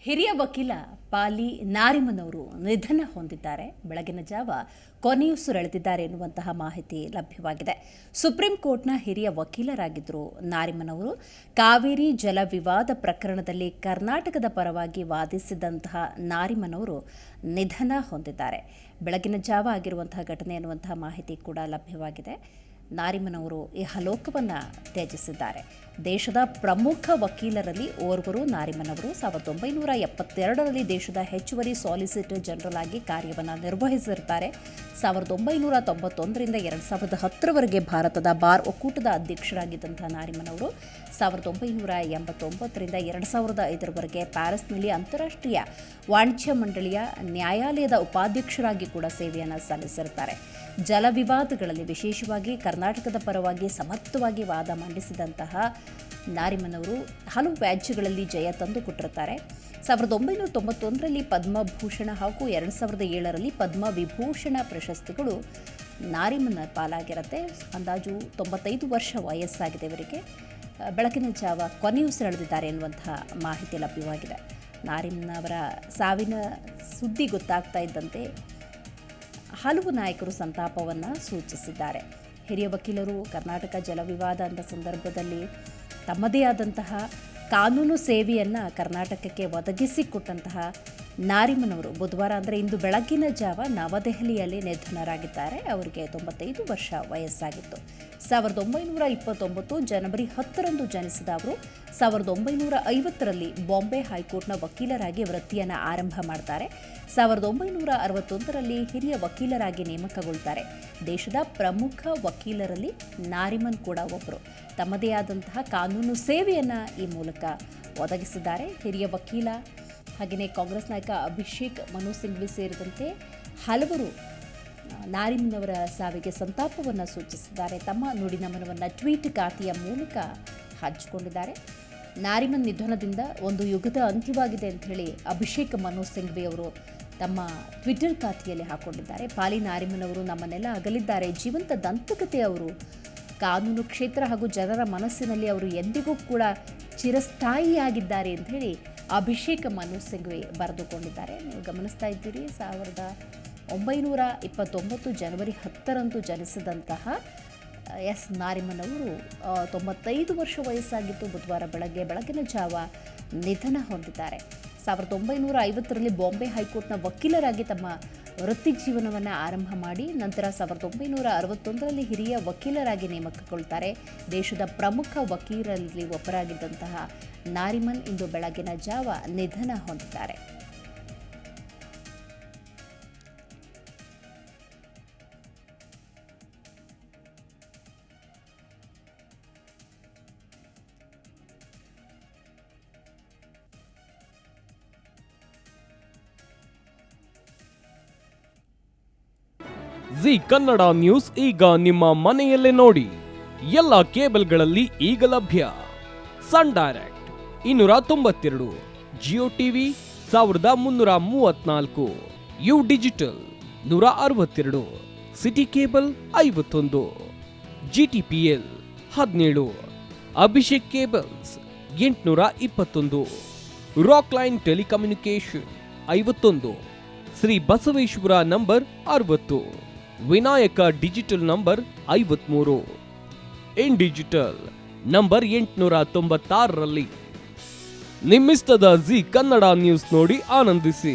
ಹಿರಿಯ ವಕೀಲ ಪಾಲಿ ನಾರಿಮನವರು ನಿಧನ ಹೊಂದಿದ್ದಾರೆ. ಬೆಳಗಿನ ಜಾವ ಕೊನೆಯುಸಿರೆಳೆದಿದ್ದಾರೆ ಎನ್ನುವಂತಹ ಮಾಹಿತಿ ಲಭ್ಯವಾಗಿದೆ. ಸುಪ್ರೀಂ ಕೋರ್ಟ್ನ ಹಿರಿಯ ವಕೀಲರಾಗಿದ್ದರು ನಾರಿಮನವರು. ಕಾವೇರಿ ಜಲ ವಿವಾದ ಪ್ರಕರಣದಲ್ಲಿ ಕರ್ನಾಟಕದ ಪರವಾಗಿ ವಾದಿಸಿದಂತಹ ನಾರಿಮನವರು ನಿಧನ ಹೊಂದಿದ್ದಾರೆ. ಬೆಳಗಿನ ಜಾವ ಆಗಿರುವಂತಹ ಘಟನೆ ಎನ್ನುವಂತಹ ಮಾಹಿತಿ ಕೂಡ ಲಭ್ಯವಾಗಿದೆ. ನಾರಿಮನವರು ಇಹಲೋಕವನ್ನು ತ್ಯಜಿಸಿದ್ದಾರೆ. ದೇಶದ ಪ್ರಮುಖ ವಕೀಲರಲ್ಲಿ ಓರ್ವರು ನಾರಿಮನವರು. 1972ರಲ್ಲಿ ದೇಶದ ಹೆಚ್ಚುವರಿ ಸಾಲಿಸಿಟರ್ ಜನರಲ್ ಆಗಿ ಕಾರ್ಯವನ್ನು ನಿರ್ವಹಿಸಿರುತ್ತಾರೆ. 1991ರಿಂದ 2010ರವರೆಗೆ ಭಾರತದ ಬಾರ್ ಒಕ್ಕೂಟದ ಅಧ್ಯಕ್ಷರಾಗಿದ್ದಂತಹ ನಾರಿಮನವರು 1989ರಿಂದ 2005ರವರೆಗೆ ಪ್ಯಾರಿಸ್ನಲ್ಲಿ ಅಂತಾರಾಷ್ಟ್ರೀಯ ವಾಣಿಜ್ಯ ಮಂಡಳಿಯ ನ್ಯಾಯಾಲಯದ ಉಪಾಧ್ಯಕ್ಷರಾಗಿ ಕೂಡ ಸೇವೆಯನ್ನು ಸಲ್ಲಿಸಿರುತ್ತಾರೆ. ಜಲ ವಿವಾದಗಳಲ್ಲಿ ವಿಶೇಷವಾಗಿ ಕರ್ನಾಟಕದ ಪರವಾಗಿ ಸಮರ್ಥವಾಗಿ ವಾದ ಮಂಡಿಸಿದಂತಹ ನಾರಿಮನವರು ಹಲವು ವ್ಯಾಜ್ಯಗಳಲ್ಲಿ ಜಯ ತಂದುಕೊಟ್ಟಿರುತ್ತಾರೆ. 1991ರಲ್ಲಿ ಪದ್ಮಭೂಷಣ ಹಾಗೂ 2007ರಲ್ಲಿ ಪದ್ಮ ವಿಭೂಷಣ ಪ್ರಶಸ್ತಿಗಳು ನಾರಿಮನ ಪಾಲಾಗಿರುತ್ತೆ. ಅಂದಾಜು 95 ವರ್ಷ ವಯಸ್ಸಾಗಿದೆ ಇವರಿಗೆ. ಬೆಳಗಿನ ಜಾವ ಕೊನೆಯುಸಿರೆಳೆದಿದ್ದಾರೆ ಎನ್ನುವಂತಹ ಮಾಹಿತಿ ಲಭ್ಯವಾಗಿದೆ. ನಾರಿಮನ್ ಅವರ ಸಾವಿನ ಸುದ್ದಿ ಗೊತ್ತಾಗ್ತಾ ಇದ್ದಂತೆ ಹಲವು ನಾಯಕರು ಸಂತಾಪವನ್ನು ಸೂಚಿಸಿದ್ದಾರೆ. ಹಿರಿಯ ವಕೀಲರು ಕರ್ನಾಟಕ ಜಲ ವಿವಾದ ಅಂದ ಸಂದರ್ಭದಲ್ಲಿ ತಮ್ಮದೇ ಆದಂತಹ ಕಾನೂನು ಸೇವೆಯನ್ನು ಕರ್ನಾಟಕಕ್ಕೆ ಒದಗಿಸಿಕೊಟ್ಟಂತಹ ನಾರಿಮನವರು ಬುಧವಾರ ಅಂದರೆ ಇಂದು ಬೆಳಗಿನ ಜಾವ ನವದೆಹಲಿಯಲ್ಲಿ ನಿಧನರಾಗಿದ್ದಾರೆ. ಅವರಿಗೆ 95 ವರ್ಷ ವಯಸ್ಸಾಗಿತ್ತು. 1929 ಜನವರಿ 10ರಂದು ಜನಿಸಿದ ಅವರು 1950ರಲ್ಲಿ ಬಾಂಬೆ ಹೈಕೋರ್ಟ್ನ ವಕೀಲರಾಗಿ ವೃತ್ತಿಯನ್ನು ಆರಂಭ ಮಾಡ್ತಾರೆ. 1961ರಲ್ಲಿ ಹಿರಿಯ ವಕೀಲರಾಗಿ ನೇಮಕಗೊಳ್ತಾರೆ. ದೇಶದ ಪ್ರಮುಖ ವಕೀಲರಲ್ಲಿ ನಾರಿಮನ್ ಕೂಡ ಒಬ್ಬರು. ತಮ್ಮದೇ ಆದಂತಹ ಕಾನೂನು ಸೇವೆಯನ್ನು ಈ ಮೂಲಕ ಒದಗಿಸಿದ್ದಾರೆ. ಹಿರಿಯ ವಕೀಲ ಹಾಗೆಯೇ ಕಾಂಗ್ರೆಸ್ ನಾಯಕ ಅಭಿಷೇಕ್ ಮನು ಸಿಂಘ್ವಿ ಸೇರಿದಂತೆ ಹಲವರು ನಾರಿಮನ್ ಅವರ ಸಾವಿಗೆ ಸಂತಾಪವನ್ನು ಸೂಚಿಸಿದ್ದಾರೆ. ತಮ್ಮ ನುಡಿನಮನವನ್ನು ಟ್ವೀಟ್ ಖಾತೆಯ ಮೂಲಕ ಹಂಚಿಕೊಂಡಿದ್ದಾರೆ. ನಾರಿಮನ್ ನಿಧನದಿಂದ ಒಂದು ಯುಗದ ಅಂತ್ಯವಾಗಿದೆ ಅಂತ ಹೇಳಿ ಅಭಿಷೇಕ್ ಮನು ಸಿಂಘ್ವಿ ಅವರು ತಮ್ಮ ಟ್ವಿಟರ್ ಖಾತೆಯಲ್ಲಿ ಹಾಕೊಂಡಿದ್ದಾರೆ. ಪಾಲಿ ನಾರಿಮನ್ ಅವರು ನಮ್ಮನ್ನೆಲ್ಲ ಅಗಲಿದ್ದಾರೆ. ಜೀವಂತ ದಂತಕತೆ ಅವರು. ಕಾನೂನು ಕ್ಷೇತ್ರ ಹಾಗೂ ಜನರ ಮನಸ್ಸಿನಲ್ಲಿ ಅವರು ಎಂದಿಗೂ ಕೂಡ ಚಿರಸ್ಥಾಯಿಯಾಗಿದ್ದಾರೆ ಅಂತ ಹೇಳಿ ಅಭಿಷೇಕ್ ಮನು ಸಿಂಘ್ವಿ ಬರೆದುಕೊಂಡಿದ್ದಾರೆ. ನೀವು ಗಮನಿಸ್ತಾ ಇದ್ದೀರಿ, 1929 ಜನವರಿ 10ರಂದು ಜನಿಸಿದಂತಹ ಎಸ್ ನಾರಿಮನ್ ಅವರು 95 ವರ್ಷ ವಯಸ್ಸಾಗಿದ್ದು ಬುಧವಾರ ಬೆಳಗಿನ ಜಾವ ನಿಧನ ಹೊಂದಿದ್ದಾರೆ. 1950ರಲ್ಲಿ ಬಾಂಬೆ ಹೈಕೋರ್ಟ್ನ ವಕೀಲರಾಗಿ ತಮ್ಮ ವೃತ್ತಿ ಜೀವನವನ್ನು ಆರಂಭ ಮಾಡಿ ನಂತರ 1961ರಲ್ಲಿ ಹಿರಿಯ ವಕೀಲರಾಗಿ ನೇಮಕಗೊಳ್ತಾರೆ. ದೇಶದ ಪ್ರಮುಖ ವಕೀಲರಲ್ಲಿ ಒಬ್ಬರಾಗಿದ್ದಂತಹ ನಾರಿಮನ್ ಇಂದು ಬೆಳಗಿನ ಜಾವ ನಿಧನ ಹೊಂದಿದ್ದಾರೆ. ಜಿ ಕನ್ನಡ ನ್ಯೂಸ್ ಈಗ ನಿಮ್ಮ ಮನೆಯಲ್ಲೇ ನೋಡಿ. ಎಲ್ಲ ಕೇಬಲ್ಗಳಲ್ಲಿ ಈಗ ಲಭ್ಯ. Sun Direct 292, Jio TV 1334, U digital 162, city cable 51, GTPL 17, Abhishek cables 821, rock line telecommunication 51, Shri Basaveshwara number 60, Vinayaka digital number 53, in digital number 896ರಲ್ಲಿ ನಿಮ್ಮಿಸ್ತದ ಜಿ ಕನ್ನಡ ನ್ಯೂಸ್ ನೋಡಿ ಆನಂದಿಸಿ.